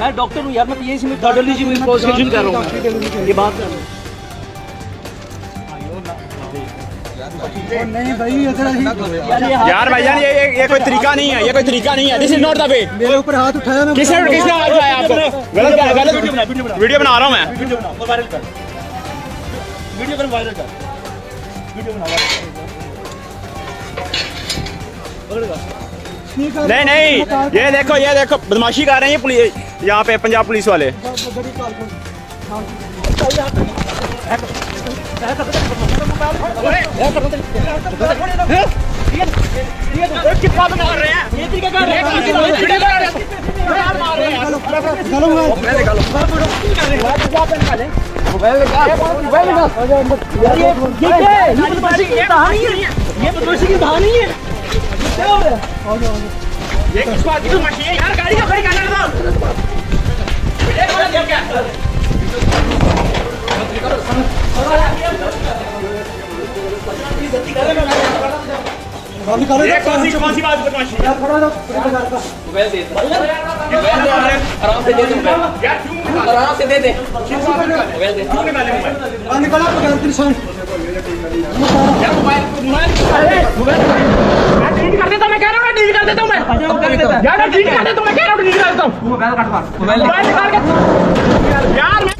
मैं डॉक्टर हूँ यार, मैं पीएचसी में थर्ड डिवीजन में प्रोसिक्यूशन कर रहा हूँ, ये बात कर रहा हूँ। नहीं भाई यार भाईजान ये कोई तरीका नहीं है, ये कोई तरीका नहीं है। This is not the way. मेरे ऊपर हाथ उठाया ना, किसने हाथ उठाया आपको? गलत वीडियो बना रहा हूँ मैं। वीडियो बना और वायरल कर, वीडियो कर वायरल कर, वीडियो बना नहीं नहीं, ये देखो बदमाशी कर रहे हैं ये पुलिस, यहाँ पे पंजाब पुलिस वाले। ये किस बात की बदमाशी है यार? गाड़ी खड़ी करने दो। ये कौन सी बात बदमाशी है? मोबाइल दे दे, आराम से दे दे मोबाइल, आराम से दे दे मोबाइल दे। क्यों निकाले मोबाइल? निकाला पकड़ किसान यार मोबाइल डिलीट कर देता हूं, मैं कह रहा हूं डिलीट कर देता हूं मैं। यार डिलीट कर देता हूं, मैं कह रहा हूं डिलीट कर देता हूं। मोबाइल निकाल के यार